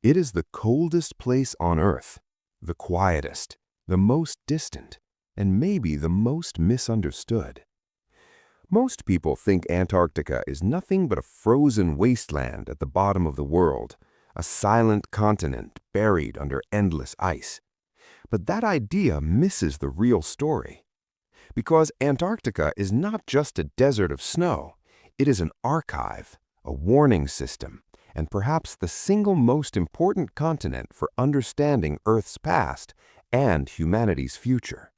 It is the coldest place on Earth, the quietest, the most distant, and maybe the most misunderstood. Most people think Antarctica is nothing but a frozen wasteland at the bottom of the world, a silent continent buried under endless ice. But that idea misses the real story. Because Antarctica is not just a desert of snow, it is an archive, a warning system, and perhaps the single most important continent for understanding Earth's past and humanity's future.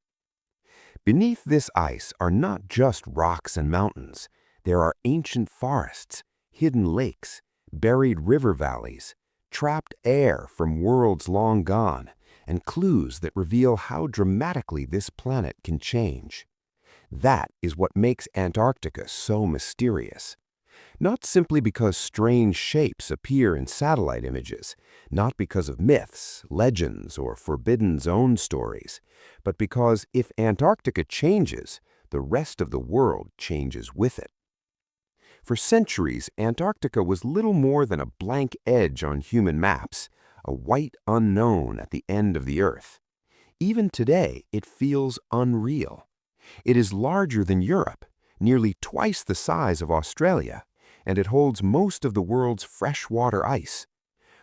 Beneath this ice are not just rocks and mountains. There are ancient forests, hidden lakes, buried river valleys, trapped air from worlds long gone, and clues that reveal how dramatically this planet can change. That is what makes Antarctica so mysterious. Not simply because strange shapes appear in satellite images, not because of myths, legends, or forbidden zone stories, but because if Antarctica changes, the rest of the world changes with it. For centuries, Antarctica was little more than a blank edge on human maps, a white unknown at the end of the Earth. Even today, it feels unreal. It is larger than Europe, nearly twice the size of Australia, and it holds most of the world's freshwater ice.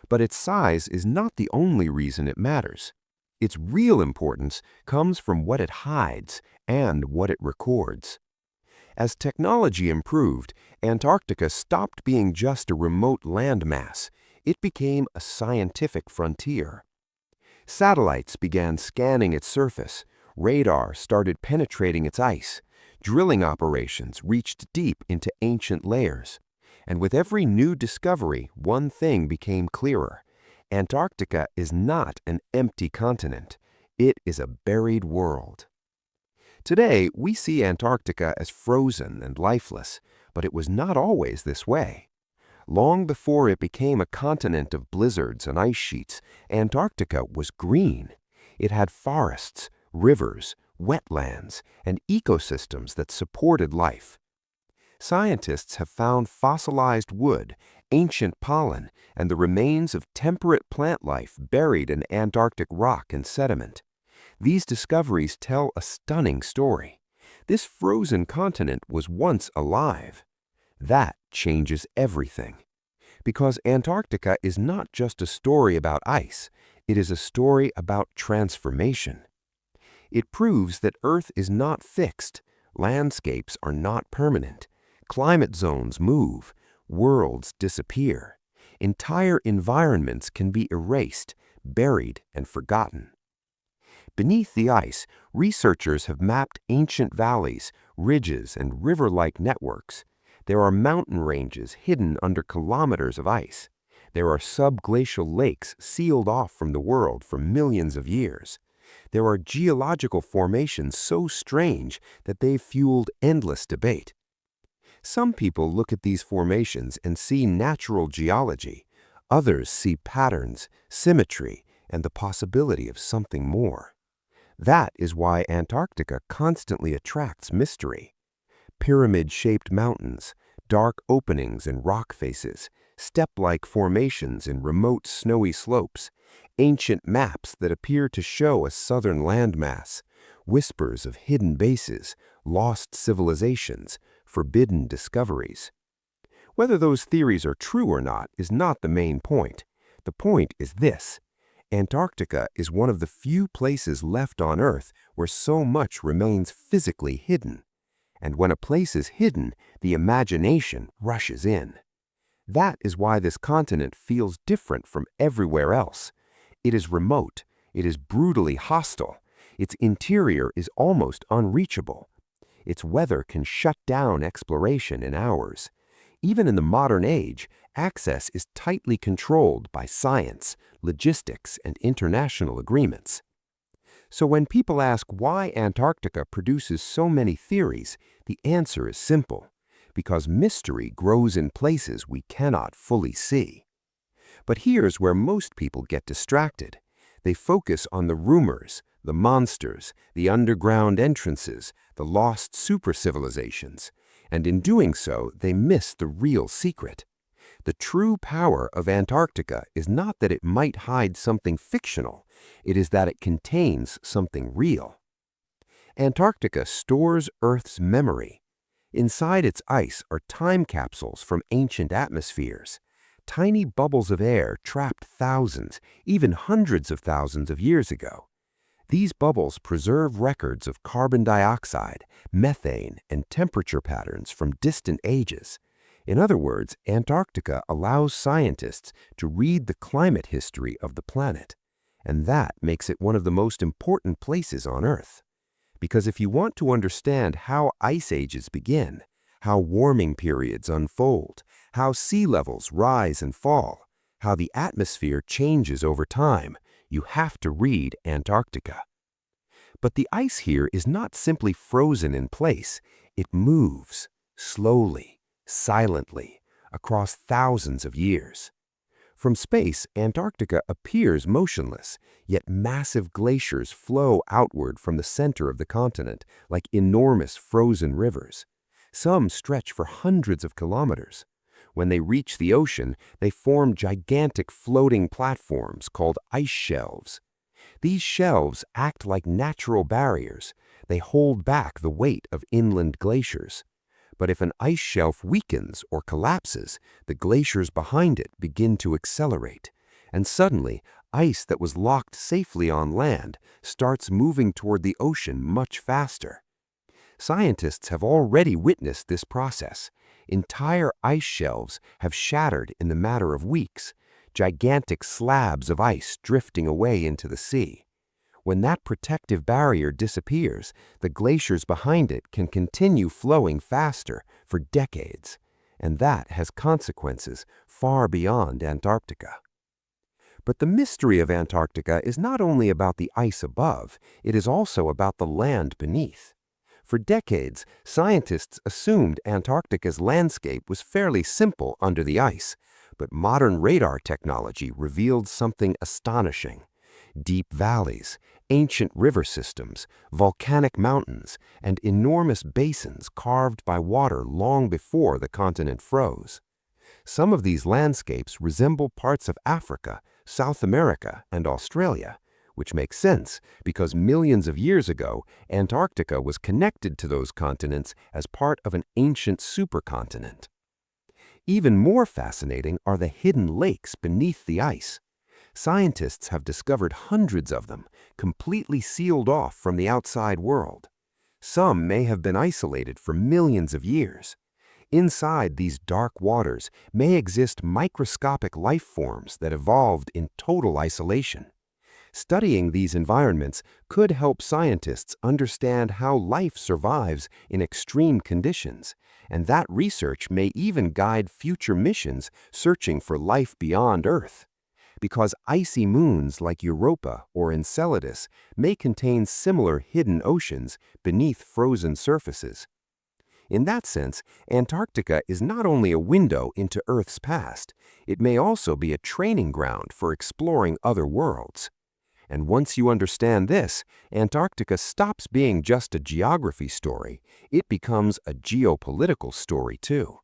But its size is not the only reason it matters. Its real importance comes from what it hides and what it records. As technology improved, Antarctica stopped being just a remote landmass. It became a scientific frontier. Satellites began scanning its surface, radar started penetrating its ice, drilling operations reached deep into ancient layers. And with every new discovery, one thing became clearer. Antarctica is not an empty continent. It is a buried world. Today, we see Antarctica as frozen and lifeless, but it was not always this way. Long before it became a continent of blizzards and ice sheets, Antarctica was green. It had forests, rivers, wetlands, and ecosystems that supported life. Scientists have found fossilized wood, ancient pollen, and the remains of temperate plant life buried in Antarctic rock and sediment. These discoveries tell a stunning story. This frozen continent was once alive. That changes everything. Because Antarctica is not just a story about ice, it is a story about transformation. It proves that Earth is not fixed, landscapes are not permanent. Climate zones move, worlds disappear. Entire environments can be erased, buried, and forgotten. Beneath the ice, researchers have mapped ancient valleys, ridges, and river-like networks. There are mountain ranges hidden under kilometers of ice. There are subglacial lakes sealed off from the world for millions of years. There are geological formations so strange that they've fueled endless debate. Some people look at these formations and see natural geology. Others see patterns, symmetry, and the possibility of something more. That is why Antarctica constantly attracts mystery. Pyramid-shaped mountains, dark openings in rock faces, step-like formations in remote snowy slopes, ancient maps that appear to show a southern landmass, whispers of hidden bases, lost civilizations, forbidden discoveries. Whether those theories are true or not is not the main point. The point is this: Antarctica is one of the few places left on Earth where so much remains physically hidden. And when a place is hidden, the imagination rushes in. That is why this continent feels different from everywhere else. It is remote, it is brutally hostile, its interior is almost unreachable. Its weather can shut down exploration in hours. Even in the modern age, access is tightly controlled by science, logistics, and international agreements. So when people ask why Antarctica produces so many theories, the answer is simple: because mystery grows in places we cannot fully see. But here's where most people get distracted. They focus on the rumors, the monsters, the underground entrances, the lost supercivilizations, and in doing so, they miss the real secret. The true power of Antarctica is not that it might hide something fictional, it is that it contains something real. Antarctica stores Earth's memory. Inside its ice are time capsules from ancient atmospheres, tiny bubbles of air trapped thousands, even hundreds of thousands of years ago. These bubbles preserve records of carbon dioxide, methane, and temperature patterns from distant ages. In other words, Antarctica allows scientists to read the climate history of the planet, and that makes it one of the most important places on Earth. Because if you want to understand how ice ages begin, how warming periods unfold, how sea levels rise and fall, how the atmosphere changes over time, you have to read Antarctica. But the ice here is not simply frozen in place. It moves, slowly, silently, across thousands of years. From space, Antarctica appears motionless, yet massive glaciers flow outward from the center of the continent like enormous frozen rivers. Some stretch for hundreds of kilometers. When they reach the ocean, they form gigantic floating platforms called ice shelves. These shelves act like natural barriers. They hold back the weight of inland glaciers. But if an ice shelf weakens or collapses, the glaciers behind it begin to accelerate. And suddenly, ice that was locked safely on land starts moving toward the ocean much faster. Scientists have already witnessed this process. Entire ice shelves have shattered in the matter of weeks, gigantic slabs of ice drifting away into the sea. When that protective barrier disappears, the glaciers behind it can continue flowing faster for decades, and that has consequences far beyond Antarctica. But the mystery of Antarctica is not only about the ice above, it is also about the land beneath. For decades, scientists assumed Antarctica's landscape was fairly simple under the ice, but modern radar technology revealed something astonishing. Deep valleys, ancient river systems, volcanic mountains, and enormous basins carved by water long before the continent froze. Some of these landscapes resemble parts of Africa, South America, and Australia, which makes sense because millions of years ago, Antarctica was connected to those continents as part of an ancient supercontinent. Even more fascinating are the hidden lakes beneath the ice. Scientists have discovered hundreds of them, completely sealed off from the outside world. Some may have been isolated for millions of years. Inside these dark waters may exist microscopic life forms that evolved in total isolation. Studying these environments could help scientists understand how life survives in extreme conditions, and that research may even guide future missions searching for life beyond Earth. Because icy moons like Europa or Enceladus may contain similar hidden oceans beneath frozen surfaces. In that sense, Antarctica is not only a window into Earth's past, it may also be a training ground for exploring other worlds. And once you understand this, Antarctica stops being just a geography story, it becomes a geopolitical story too.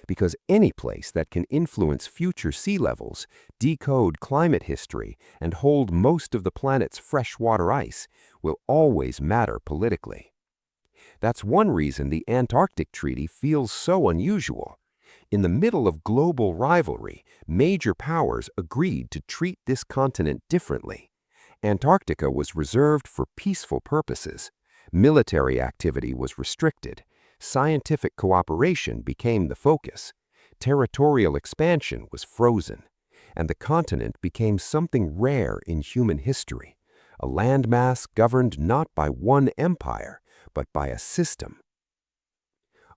Because any place that can influence future sea levels, decode climate history, and hold most of the planet's freshwater ice will always matter politically. That's one reason the Antarctic Treaty feels so unusual. In the middle of global rivalry, major powers agreed to treat this continent differently. Antarctica was reserved for peaceful purposes. Military activity was restricted. Scientific cooperation became the focus. Territorial expansion was frozen. And the continent became something rare in human history, a landmass governed not by one empire, but by a system.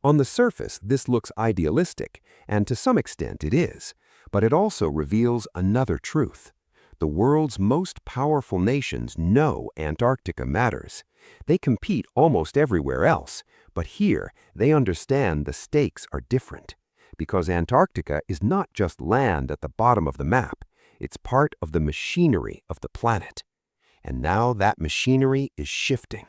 On the surface, this looks idealistic, and to some extent it is, but it also reveals another truth. The world's most powerful nations know Antarctica matters. They compete almost everywhere else, but here they understand the stakes are different. Because Antarctica is not just land at the bottom of the map, it's part of the machinery of the planet. And now that machinery is shifting.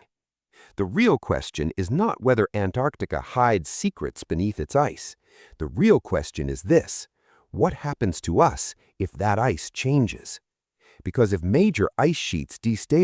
The real question is not whether Antarctica hides secrets beneath its ice. The real question is this: what happens to us if that ice changes? Because if major ice sheets destabilize,